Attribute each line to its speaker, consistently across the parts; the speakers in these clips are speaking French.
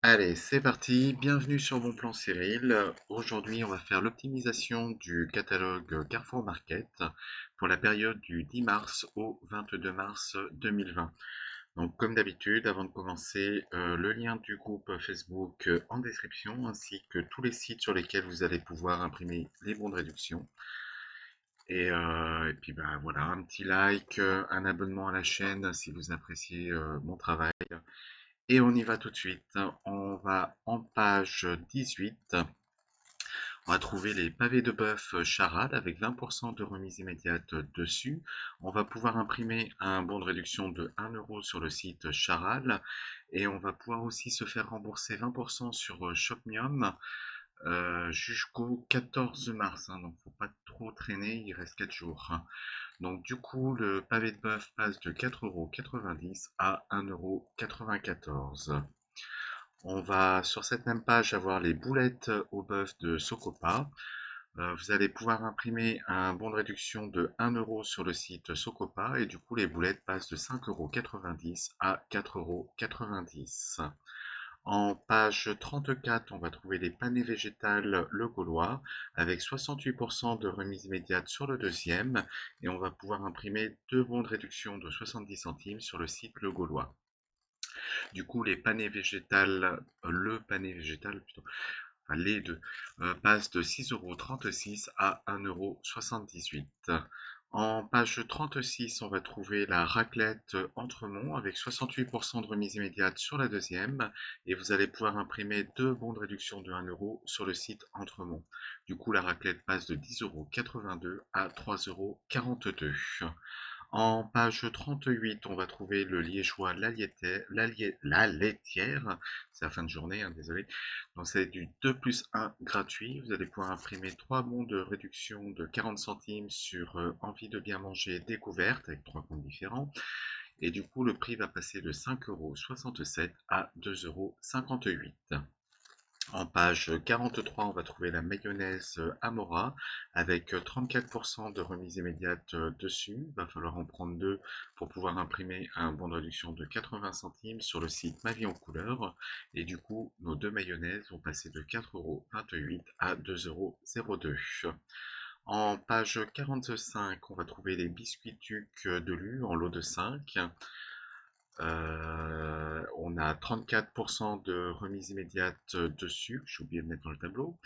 Speaker 1: Allez, c'est parti. Bienvenue sur Bon Plan Cyril. Aujourd'hui, on va faire l'optimisation du catalogue Carrefour Market pour la période du 10 mars au 22 mars 2020. Donc, comme d'habitude, avant de commencer, le lien du groupe Facebook en description, ainsi que tous les sites sur lesquels vous allez pouvoir imprimer les bons de réduction. Et puis, bah, voilà, un petit like, un abonnement à la chaîne si vous appréciez mon travail. Et on y va tout de suite. On va en page 18. On va trouver les pavés de bœuf Charade avec 20% de remise immédiate dessus. On va pouvoir imprimer un bon de réduction de 1 euro sur le site Charal. Et on va pouvoir aussi se faire rembourser 20% sur Shopmium jusqu'au 14 mars. Donc faut pas trop traîner, il reste 4 jours. Donc du coup, le pavé de bœuf passe de 4,90 € à 1,94 €. On va sur cette même page avoir les boulettes au bœuf de Socopa. Vous allez pouvoir imprimer un bon de réduction de 1 euro sur le site Socopa et du coup les boulettes passent de 5,90 € à 4,90 €. En page 34, on va trouver les panais végétales Le Gaulois avec 68% de remise immédiate sur le deuxième et on va pouvoir imprimer deux bons de réduction de 70 centimes sur le site Le Gaulois. Du coup, le pané végétal plutôt, enfin les deux, passent de 6,36 € à 1,78 €. En page 36, on va trouver la raclette Entremont avec 68% de remise immédiate sur la deuxième et vous allez pouvoir imprimer deux bons de réduction de 1 euro sur le site Entremont. Du coup, la raclette passe de 10,82 € à 3,42 €. En page 38, on va trouver le liégeois la laitière, c'est la fin de journée, hein, désolé. Donc c'est du 2 plus 1 gratuit. Vous allez pouvoir imprimer 3 bons de réduction de 40 centimes sur Envie de bien manger découverte avec 3 comptes différents. Et du coup, le prix va passer de 5,67 € à 2,58 €. En page 43, on va trouver la mayonnaise Amora avec 34% de remise immédiate dessus. Il va falloir en prendre deux pour pouvoir imprimer un bon de réduction de 80 centimes sur le site Ma Vie en couleur. Et du coup, nos deux mayonnaises vont passer de 4,28 € à 2,02 €. En page 45, on va trouver les biscuits Tuc de Lu en lot de 5. On a 34% de remise immédiate dessus, j'ai oublié de mettre dans le tableau.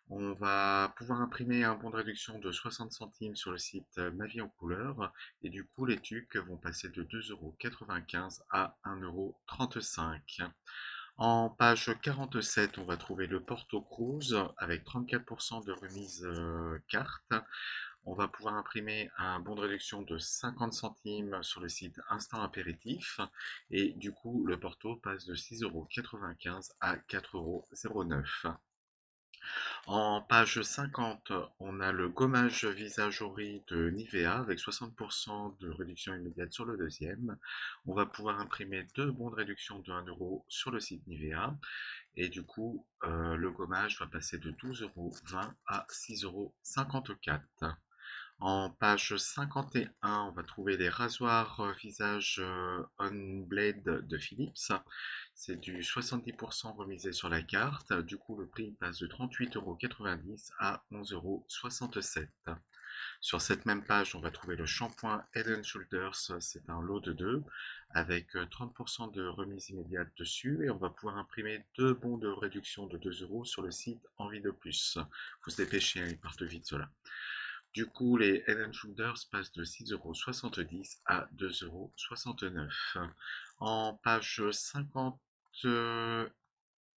Speaker 1: On va pouvoir imprimer un bon de réduction de 60 centimes sur le site Ma Vie en couleur et du coup les tucs vont passer de 2,95 € à 1,35 €. En page 47, on va trouver le Porto Cruz avec 34% de remise carte. On va pouvoir imprimer un bon de réduction de 50 centimes sur le site Instant Apéritif et du coup le porto passe de 6,95 € à 4,09 €. En page 50, on a le gommage visage au riz de Nivea avec 60% de réduction immédiate sur le deuxième. On va pouvoir imprimer deux bons de réduction de 1 euro sur le site Nivea et du coup le gommage va passer de 12,20 € à 6,54 €. En page 51, on va trouver les rasoirs visage On Blade de Philips. C'est du 70% remisé sur la carte. Du coup, le prix passe de 38,90 € à 11,67 €. Sur cette même page, on va trouver le shampoing Head Shoulders. C'est un lot de deux avec 30% de remise immédiate dessus. Et on va pouvoir imprimer deux bons de réduction de 2 euros sur le site Envie de plus. Faut se dépêcher, hein, ils partent vite ceux-là. Du coup, les Head Shoulders passent de 6,70 € à 2,69 €. En page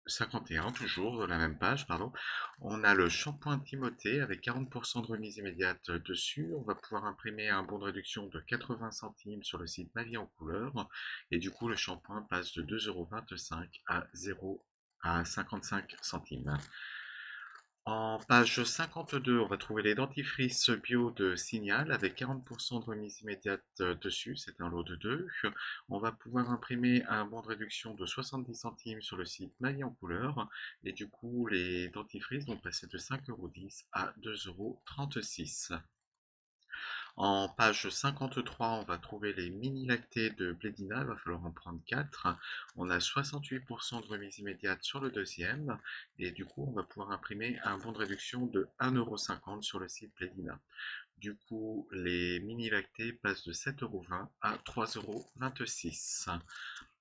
Speaker 1: 51, toujours dans la même page, pardon, on a le shampoing Timothée avec 40% de remise immédiate dessus. On va pouvoir imprimer un bon de réduction de 80 centimes sur le site Ma Vie en couleur. Et du coup, le shampoing passe de 2,25 € à 55 centimes. En page 52, on va trouver les dentifrices bio de Signal avec 40% de remise immédiate dessus, c'est un lot de deux. On va pouvoir imprimer un bon de réduction de 70 centimes sur le site Ma Vie en couleur et du coup les dentifrices vont passer de 5,10 € à 2,36 €. En page 53, on va trouver les mini lactés de Blédina, il va falloir en prendre 4. On a 68% de remise immédiate sur le deuxième, et du coup, on va pouvoir imprimer un bon de réduction de 1,50 € sur le site Blédina. Du coup, les mini lactés passent de 7,20 € à 3,26 €.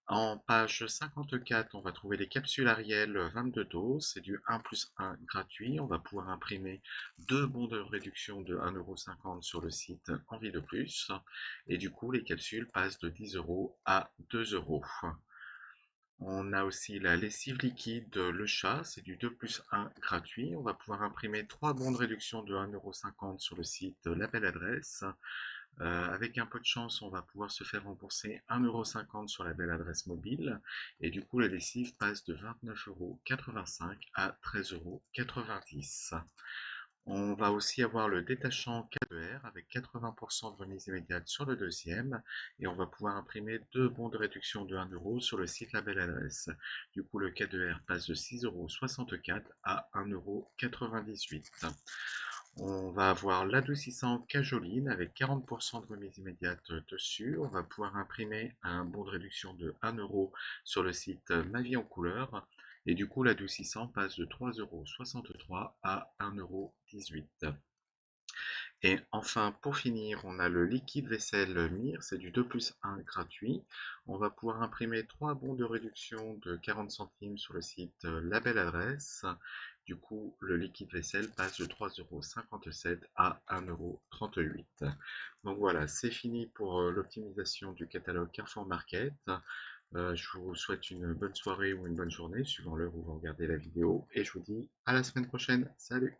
Speaker 1: En page 54, on va trouver les capsules Ariel 22 doses, c'est du 1 plus 1 gratuit. On va pouvoir imprimer deux bons de réduction de 1,50 € sur le site Envie de plus. Et du coup, les capsules passent de 10 € à 2 €. On a aussi la lessive liquide Le Chat, c'est du 2 plus 1 gratuit. On va pouvoir imprimer trois bons de réduction de 1,50 € sur le site La Belle Adresse. Avec un peu de chance, on va pouvoir se faire rembourser 1,50 € sur la belle adresse mobile. Et du coup, la lessive passe de 29,85 € à 13,90 €. On va aussi avoir le détachant K2R avec 80% de remise immédiate sur le deuxième. Et on va pouvoir imprimer deux bons de réduction de 1 € sur le site La Belle Adresse. Du coup, le K2R passe de 6,64 € à 1,98 €. On va avoir l'adoucissant Cajoline avec 40% de remise immédiate dessus. On va pouvoir imprimer un bon de réduction de 1 € sur le site Ma Vie en couleur. Et du coup, l'adoucissant passe de 3,63 € à 1,18 €. Et enfin, pour finir, on a le liquide vaisselle Mire, c'est du 2 plus 1 gratuit. On va pouvoir imprimer trois bons de réduction de 40 centimes sur le site La Belle Adresse. Du coup, le liquide vaisselle passe de 3,57 € à 1,38 €. Donc voilà, c'est fini pour l'optimisation du catalogue Carrefour Market. Je vous souhaite une bonne soirée ou une bonne journée, suivant l'heure où vous regardez la vidéo. Et je vous dis à la semaine prochaine. Salut!